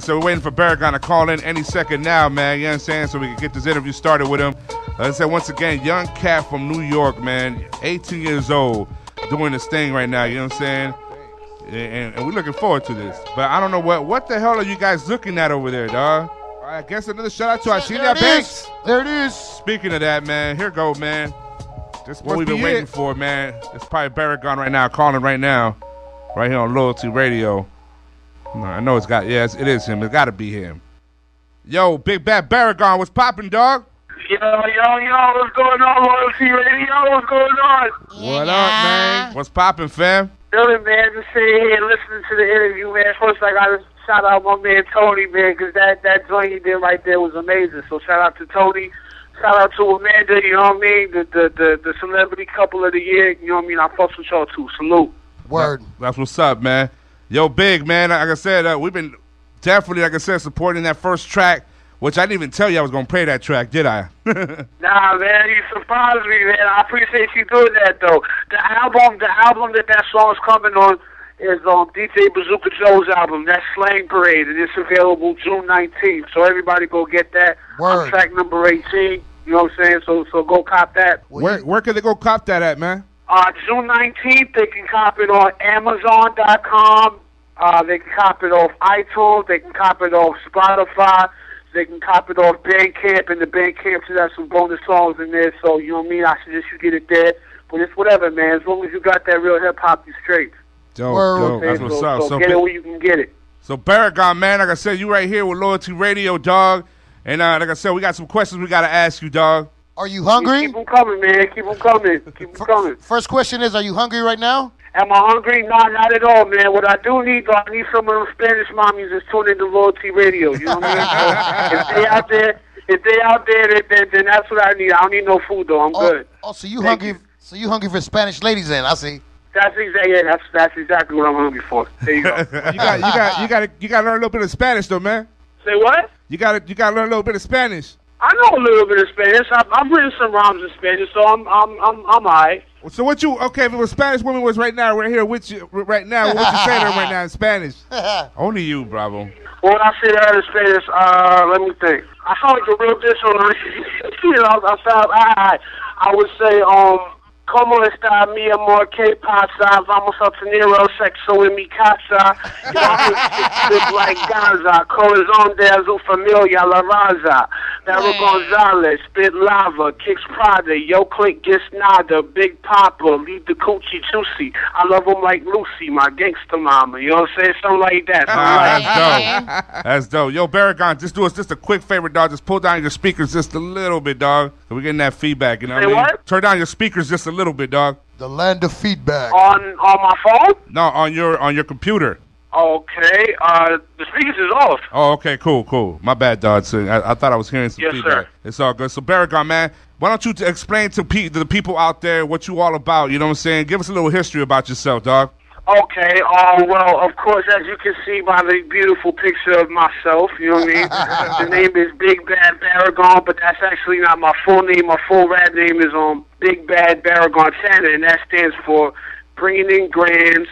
So we're waiting for Baragon to call in any second now, man. You know what I'm saying? So we can get this interview started with him. Like I said, once again, young cat from New York, man. 18 years old, doing this thing right now. You know what I'm saying? And we're looking forward to this. But I don't know what the hell are you guys looking at over there, dog? I guess another shout out to Ashelia Banks. There it is. Speaking of that, man, here go, man. This is what we've been waiting for, man. It's probably Baragon right now, calling right now, right here on Loyalty Radio. No, I know it is him. It's got to be him. Yo, Big Bad Baragon, what's popping, dog? Yo, what's going on, Loyalty Radio? What's going on? What up, man? What's popping, fam? Dylan, man, just sitting here listening to the interview, man. First, I got to shout out my man Tony, man, because that joint he did right there was amazing. So shout out to Tony. Shout out to Amanda, you know what I mean? The celebrity couple of the year, you know what I mean? I fucks with y'all, too. Salute. Word. That's what's up, man. Yo, Big, man, like I said, we've been definitely, like I said, supporting that first track, which I didn't even tell you I was going to play that track, did I? Nah, man, you surprised me, man. I appreciate you doing that, though. The album that song's coming on is DJ Bazooka Joe's album. That's Slang Parade, and it's available June 19th. So everybody go get that. Word. On track number 18. You know what I'm saying? So go cop that. Where can they go cop that at, man? June 19th, they can cop it on Amazon.com. They can cop it off iTunes. They can cop it off Spotify. They can cop it off Bandcamp, and the Bandcamp should have some bonus songs in there. So, you know what I mean? I suggest you get it there. But it's whatever, man. As long as you got that real hip-hop, you straight. Dope. That's what's up. So get it where you can get it. So, Baragon, man, like I said, you right here with Loyalty Radio, dog. And like I said, we got some questions we got to ask you, dog. Are you hungry? Keep them coming, man. Keep them coming. Keep them coming. First question is, are you hungry right now? Am I hungry? No, not at all, man. What I do need, though, I need some of them Spanish mommies that's tuning into Loyalty Radio. You know what I mean? So if they out there, then that's what I need. I don't need no food, though. I'm good. Oh, so you hungry? So you hungry for Spanish ladies? Then I see. That's exactly what I'm hungry for. There you go. you got to learn a little bit of Spanish, though, man. Say what? You got to learn a little bit of Spanish. I know a little bit of Spanish. I've written some rhymes in Spanish, so I'm alright. So if it was Spanish woman was right here with you right now, what would you say to her right now in Spanish? Only you, Bravo. When I say that in Spanish, let me think. I sound like a real bitch on I would say, ¿Cómo está mi amor? ¿Qué pasa? Vamos a tener sexo en mi casa. Live like Gaza. Corazón de su familia, La Raza. Barry Gonzalez, spit lava, kicks Prada. Yo click gets nada. Big Papa, leave the coochie juicy. I love him like Lucy, my gangster mama. You know what I'm saying? Something like that. That's dope. That's dope. Yo, Baragon, just do us just a quick favor, dog. Just pull down your speakers just a little bit, dog. So we're getting that feedback, you know what I mean? What? Turn down your speakers just a little bit, dog. The land of feedback. On my phone? No, on your computer. Okay. The speakers is off. Oh, okay, cool. My bad, dog. So I thought I was hearing some feedback. Sir. It's all good. So, Baragon, man, why don't you explain to the people out there what you all about, you know what I'm saying? Give us a little history about yourself, dog. Okay, well, of course, as you can see by the beautiful picture of myself, you know what I mean? The name is Big Bad Baragon, but that's actually not my full name. My full rap name is Big Bad Baragon Santa, and that stands for bringing in grands,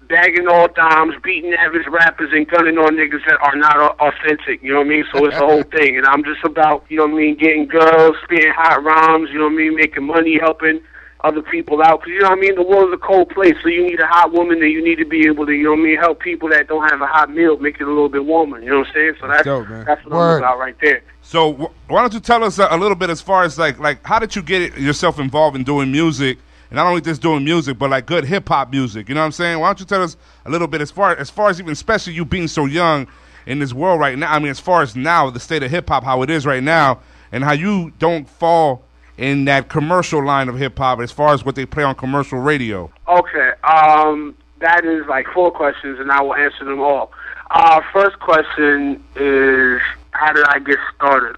bagging all dimes, beating average rappers, and gunning on niggas that are not authentic, you know what I mean? So it's the whole thing, and I'm just about, you know what I mean, getting girls, spitting hot rhymes, you know what I mean, making money, helping other people out, because, you know what I mean, the world's a cold place, so you need a hot woman, and you need to be able to, you know what I mean, help people that don't have a hot meal, make it a little bit warmer, you know what I'm saying? So that's dope, man. That's what I'm about right there. So why don't you tell us a little bit as far as, like how did you get yourself involved in doing music, and not only just doing music, but, like, good hip-hop music, you know what I'm saying? Why don't you tell us a little bit as far as even especially you being so young in this world right now, I mean, as far as now, the state of hip-hop, how it is right now, and how you don't fall in that commercial line of hip-hop as far as what they play on commercial radio? Okay, that is like 4 questions, and I will answer them all. First question is, how did I get started?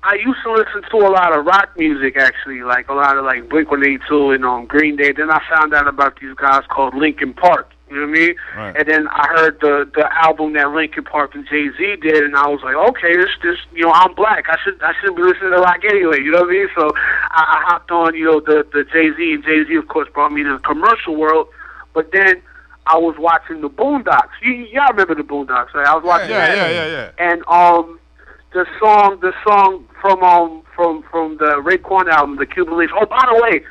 I used to listen to a lot of rock music, actually, like a lot of like Blink-182 and Green Day. Then I found out about these guys called Linkin Park. You know what I mean? Right. And then I heard the album that Linkin Park and Jay-Z did, and I was like, okay, this, you know, I'm black. I should be listening to rock anyway. You know what I mean? So I hopped on, you know, the Jay-Z, and Jay-Z, of course, brought me to the commercial world. But then I was watching the Boondocks. Y'all remember the Boondocks, right? I was watching that. Yeah. And the song from the Raekwon album, the Cuban Links. Oh, by the way,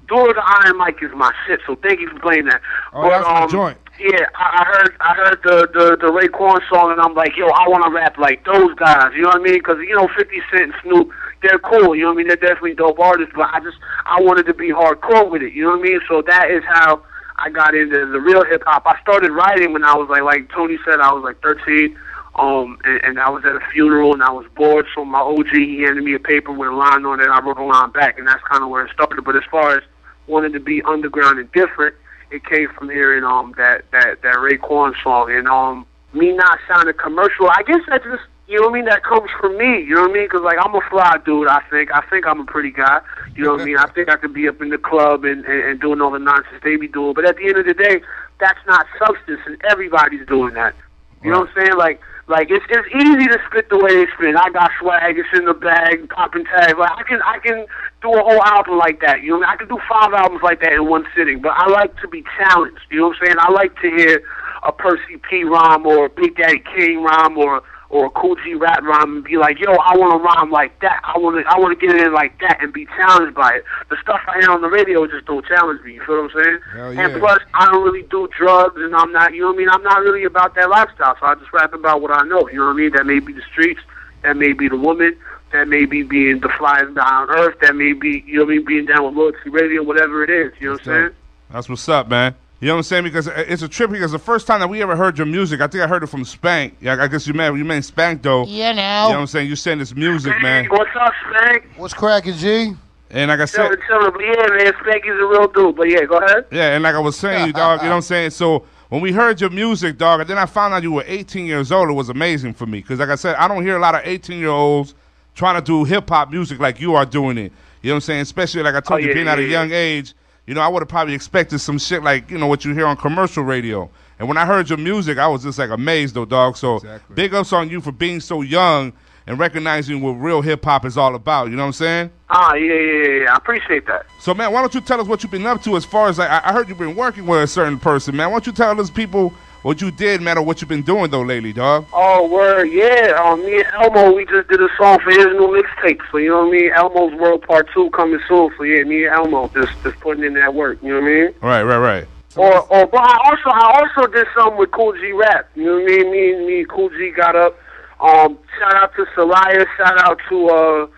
Door the Iron Mike is my shit. So thank you for playing that. Oh, that's my joint. Yeah, I heard the Raekwon song, and I'm like, yo, I want to rap like those guys. You know what I mean? Because 50 Cent and Snoop, they're cool. You know what I mean? They're definitely dope artists. But I wanted to be hardcore with it. You know what I mean? So that is how I got into the real hip hop. I started writing when I was like Tony said, I was like 13. And I was at a funeral and I was bored. So my OG, he handed me a paper with a line on it. And I wrote a line back, and that's kind of where it started. But as far as wanting to be underground and different, it came from hearing that Raekwon song, and me not sounding commercial. I guess that just, you know what I mean, that comes from me. You know what I mean? Because like I'm a fly dude. I think I'm a pretty guy. You know what I mean? I think I could be up in the club and doing all the nonsense they be doing. But at the end of the day, that's not substance, and everybody's doing that. You know what I'm saying? Like it's easy to spit the way they spit. I got swag, it's in the bag, popping tags. Like I can do a whole album like that. You know what I mean? I can do 5 albums like that in one sitting. But I like to be challenged. You know what I'm saying? I like to hear a Percy P rhyme or a Big Daddy Kane rhyme or a Cool G Rap rhyme and be like, yo, I want to rhyme like that. I want to get it in like that and be challenged by it. The stuff I hear on the radio just don't challenge me. You feel what I'm saying? Hell yeah. And plus, I don't really do drugs, and I'm not, you know what I mean? I'm not really about that lifestyle, so I just rap about what I know. You know what I mean? That may be the streets. That may be the woman. That may be being the flyest guy on earth. That may be, you know what I mean, being down with Loyalty Radio, whatever it is. You know what I'm saying? That's what's up, man. You know what I'm saying? Because it's a trip. Because the first time that we ever heard your music, I think I heard it from Spank. Yeah, I guess you meant Spank though. Yeah, You now. know what I'm saying? You send this music, man. What's up, Spank? What's cracking, G? And like I said, yeah, man, Spank is a real dude. But yeah, go ahead. Yeah, and like I was saying, you dog. You know what I'm saying? So when we heard your music, dog, and then I found out you were 18 years old, it was amazing for me. Because like I said, I don't hear a lot of 18-year-olds trying to do hip hop music like you are doing it. You know what I'm saying? Especially like I told you, being at a young age. You know, I would have probably expected some shit like, what you hear on commercial radio. And when I heard your music, I was just like amazed, though, dog. So big ups on you for being so young and recognizing what real hip-hop is all about. You know what I'm saying? Yeah. I appreciate that. So, man, why don't you tell us what you've been up to as far as, like, I heard you've been working with a certain person, man. Why don't you tell those people what you did, man, or what you've been doing, though, lately, dog? Oh, word, yeah. Me and Elmo, we just did a song for his new mixtape. So, you know what I mean? Elmo's World Part 2 coming soon. So, yeah, me and Elmo just putting in that work. You know what I mean? Right. But I also did something with Cool G Rap. You know what I mean? Me and Cool G got up. Shout out to Soraya. Shout out to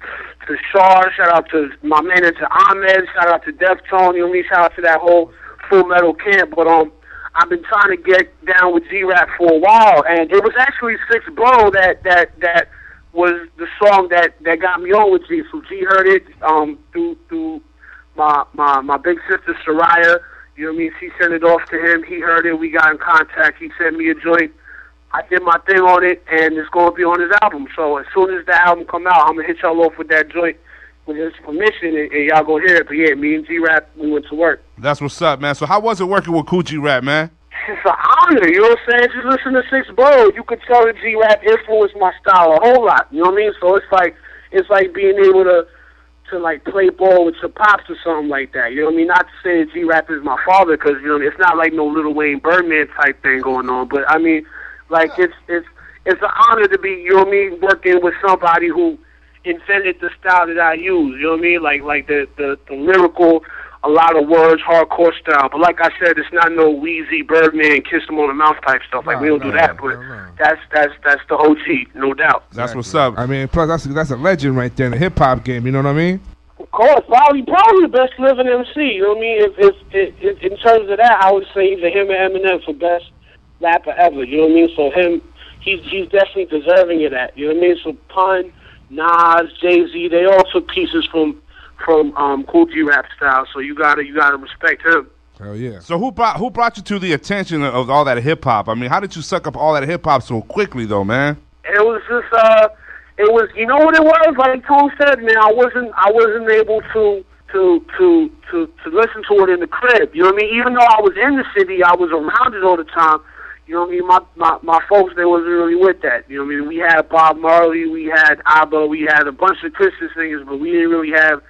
Shar. Shout out to my man, to Ahmed. Shout out to Deftone. You know what I mean? Shout out to that whole Full Metal camp. But I've been trying to get down with G-Rap for a while, and it was actually Six Borough that was the song that got me on with G. So G heard it through my big sister Soraya. You know what I mean? She sent it off to him. He heard it. We got in contact. He sent me a joint. I did my thing on it, and it's going to be on his album. So as soon as the album come out, I'm going to hit y'all off with that joint with his permission, and y'all going to hear it. But yeah, me and G-Rap, we went to work. That's what's up, man. So how was it working with Cool G-Rap, man? It's an honor, you know what I'm saying? Just listen to Six Borough. You could tell that G-Rap influenced my style a whole lot. You know what I mean? So it's like being able to like play ball with your pops or something like that. You know what I mean? Not to say that G-Rap is my father, because you know it's not like no Lil Wayne Birdman type thing going on. But I mean, like it's an honor to be, you know what I mean, working with somebody who invented the style that I use. You know what I mean? Like the lyrical, a lot of words, hardcore style. But like I said, it's not no Wheezy, Birdman, kiss him on the mouth type stuff. Like we don't do that. But that's the OG, no doubt. That's what's up. I mean, plus that's a legend right there in the hip hop game. You know what I mean? Of course, probably the best living MC. You know what I mean? If in terms of that, I would say either him or Eminem for best rapper ever. You know what I mean? So he's definitely deserving of that. You know what I mean? So Pun, Nas, Jay-Z, they all took pieces from Cool G-Rap style, so you gotta respect him. Hell yeah. So who brought you to the attention of all that hip hop? I mean, how did you suck up all that hip hop so quickly, though, man? It was just you know what it was? Like Tone said, man, I wasn't able to listen to it in the crib. You know what I mean? Even though I was in the city, I was around it all the time. You know what I mean? My folks, they wasn't really with that. You know what I mean? We had Bob Marley, we had ABBA, we had a bunch of Christian singers, but we didn't really have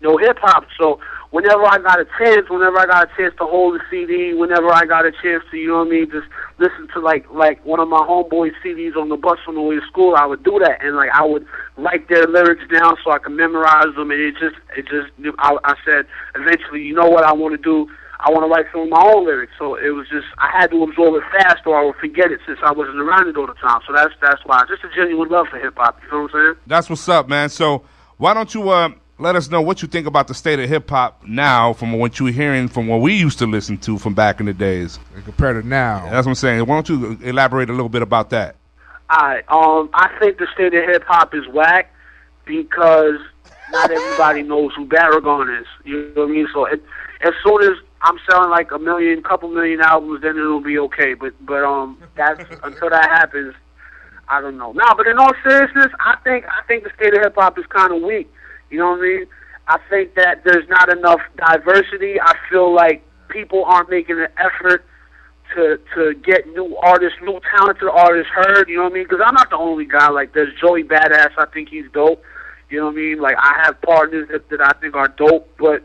no hip hop. So whenever I got a chance to hold the CD, whenever I got a chance to, you know what I mean, just listen to like one of my homeboys' CDs on the bus on the way to school, I would do that, and like I would write their lyrics down so I could memorize them, and I said eventually, you know what I want to do? I want to write some of my own lyrics. So it was just, I had to absorb it fast or I would forget it since I wasn't around it all the time. So that's why. Just a genuine love for hip-hop. You know what I'm saying? That's what's up, man. So why don't you let us know what you think about the state of hip-hop now from what you're hearing from what we used to listen to from back in the days. And compared to now. That's what I'm saying. Why don't you elaborate a little bit about that? All right. I think the state of hip-hop is whack because not everybody knows who Baragon is. You know what I mean? So as soon as I'm selling like couple million albums, then it'll be okay. But that's until that happens, I don't know. Nah, but in all seriousness, I think the state of hip hop is kind of weak. You know what I mean? I think that there's not enough diversity. I feel like people aren't making an effort to get new artists, new talented artists heard. You know what I mean? Because I'm not the only guy. Like there's Joey Badass. I think he's dope. You know what I mean? Like I have partners that I think are dope, but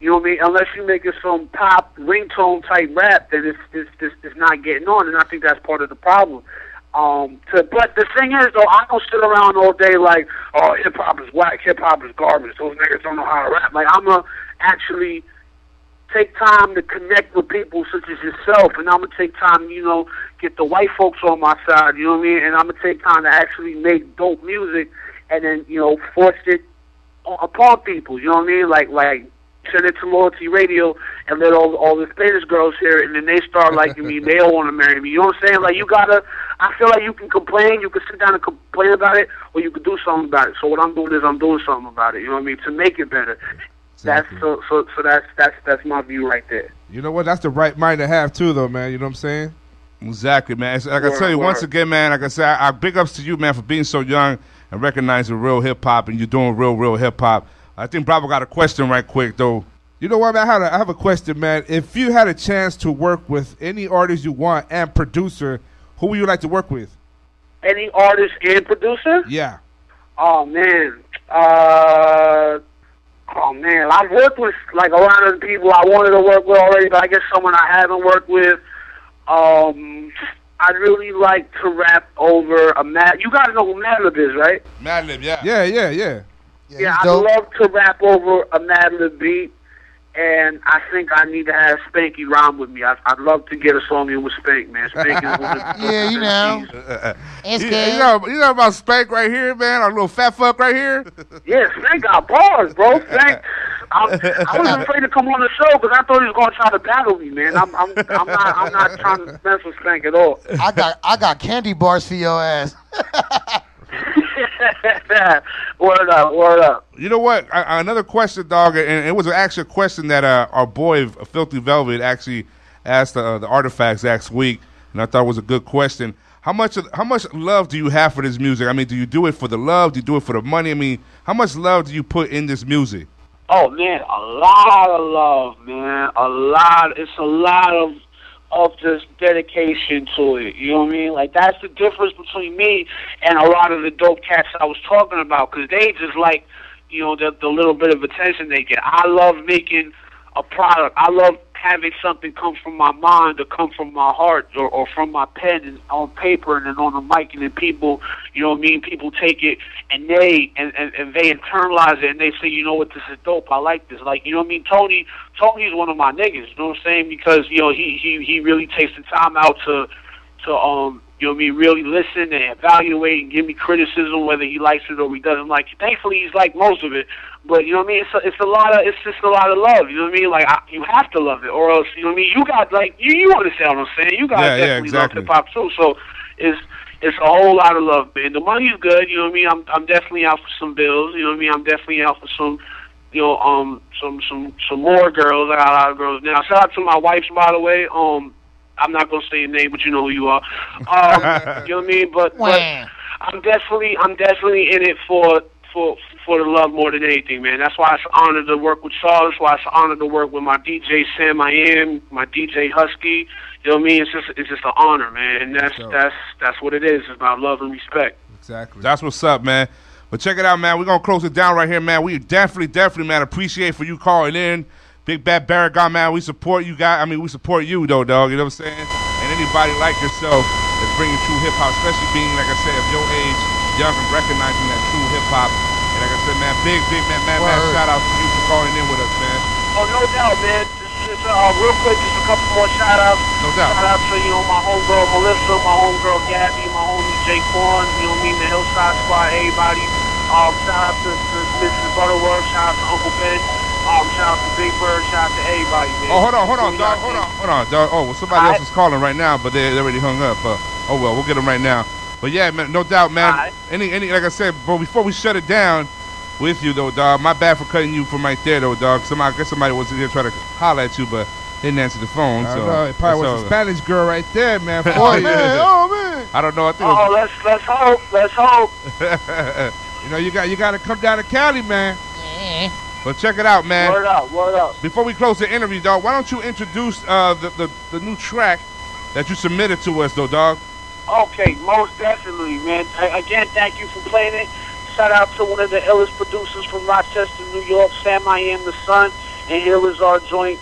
you know what I mean? Unless you're making some pop ringtone type rap, then it's not getting on, and I think that's part of the problem. But the thing is, though, I don't sit around all day like, oh, hip hop is whack, hip hop is garbage. Those niggas don't know how to rap. Like I'm gonna actually take time to connect with people such as yourself, and I'm gonna take time, you know, get the white folks on my side. You know what I mean? And I'm gonna take time to actually make dope music, and then you know, force it upon people. You know what I mean? Like. Send it to Loyalty Radio and let all the Spanish girls hear it, and then they start liking me. They all want to marry me. You know what I'm saying? Like I feel like you can complain, you can sit down and complain about it, or you can do something about it. So what I'm doing is I'm doing something about it. You know what I mean? To make it better. Exactly. That's my view right there. You know what? That's the right mind to have too, though, man. You know what I'm saying? Exactly, man. Like I tell you once again, man. Like I said, I big ups to you, man, for being so young and recognizing real hip hop, and you're doing real hip hop. I think Bravo got a question right quick, though. You know what, man? I have a question, man. If you had a chance to work with any artist you want and producer, who would you like to work with? Any artist and producer? Yeah. Oh, man. I've worked with, like, a lot of the people I wanted to work with already, but I guess someone I haven't worked with. I'd really like to rap over a Mad... You got to know who Madlib is, right? Madlib, yeah. Yeah, I'd love to rap over a Madlib beat, and I think I need to have Spanky rhyme with me. I'd love to get a song in with Spank, man. Spank is one of the yeah, you know. It's good. You know about Spank right here, man? Our little fat fuck right here? Yeah, Spank got bars, bro. Spank. I was afraid to come on the show because I thought he was going to try to battle me, man. I'm not trying to mess with Spank at all. I got candy bars for your ass. Word up. You know what? Another question, dog, and it was actually a question that our boy Filthy Velvet actually asked the Artifacts last week, and I thought it was a good question. How much love do you have for this music? I mean, do you do it for the love? Do you do it for the money? I mean, how much love do you put in this music? Oh man, a lot of love, man. It's a lot of just dedication to it. You know what I mean? Like, that's the difference between me and a lot of the dope cats I was talking about, because they just like, you know, the little bit of attention they get. I love making a product. I love having something come from my mind or come from my heart or from my pen and on paper and then on the mic, and then people, you know what I mean, people take it and they internalize it and they say, you know what, this is dope, I like this. Like, you know what I mean, Tony's one of my niggas, you know what I'm saying, because, you know, he really takes the time out to you know what I mean, really listen and evaluate and give me criticism, whether he likes it or he doesn't like it. Thankfully, he's liked most of it. But, you know what I mean, it's just a lot of love, you know what I mean? Like, you have to love it, or else, you know what I mean, you got, like, you understand what I'm saying. You got definitely exactly. love hip-hop, too. So, it's a whole lot of love, man. The money's good, you know what I mean? I'm definitely out for some bills, you know what I mean? I'm definitely out for some, you know, some more girls. I got a lot of girls now. Shout out to my wife, by the way. I'm not gonna say your name, but you know who you are. You know what I mean? But I'm definitely in it for the love more than anything, man. That's why it's an honor to work with Saul. That's why it's an honor to work with my DJ Sam I Am, my DJ Husky. You know what I mean? It's just an honor, man. And that's what it is. It's about love and respect. Exactly. That's what's up, man. But check it out, man. We're going to close it down right here, man. We definitely, man, appreciate for you calling in. Big Bad Baragon, man, we support you guys. I mean, we support you, though, dog. You know what I'm saying? And anybody like yourself that's bringing true hip-hop, especially being, like I said, of your age, young and recognizing that true hip-hop. And like I said, man, big man, shout out to you for calling in with us, man. Oh, no doubt, man. Just real quick, just a couple more shout-outs. No doubt. Shout out to, my homegirl Melissa, my homegirl Gabby, my homie Jake Quan, you know what I mean, the Hillside Squad, everybody. Shout out to Mrs. Butterworth, shout out to Uncle Ben, shout out to Big Bird, shout out to everybody, man. Oh, hold on, dog. Hold on, dog. Oh, well, somebody else is calling right now, but they already hung up. Oh, well, we'll get them right now. But yeah, man, no doubt, man. Any, like I said, but before we shut it down with you, though, dog, my bad for cutting you from right there, though, dog. I guess somebody was in here trying to holler at you, but didn't answer the phone. I so know. It probably was a Spanish girl right there, man. For Oh, you. man. Oh, man. I don't know. I think let's hope. Let's hope. You know, you got to come down to Cali, man. But check it out, man. Word up. Before we close the interview, dog, why don't you introduce the new track that you submitted to us, though, dog? Okay, most definitely, man. Again, thank you for playing it. Shout out to one of the illest producers from Rochester, New York, Sam I Am the Sun. And here is our joint,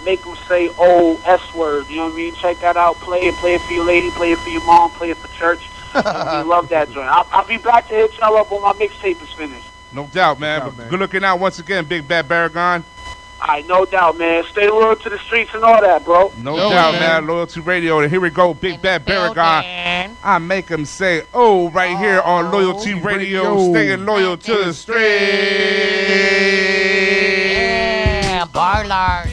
Make 'Em Say Oh S-Word. You know what I mean? Check that out. Play it for your lady, play it for your mom, play it for church. You know what I mean? Love that joint. I'll be back to hit y'all up when my mixtape is finished. No doubt, man. But good looking out once again, Big Bad Baragon. All right, no doubt, man. Stay loyal to the streets and all that, bro. No doubt, man. Loyalty Radio. And here we go, Big Bad Baragon. I make them say, oh, right here on Loyalty Radio. Staying loyal to the streets. Yeah, Barlars.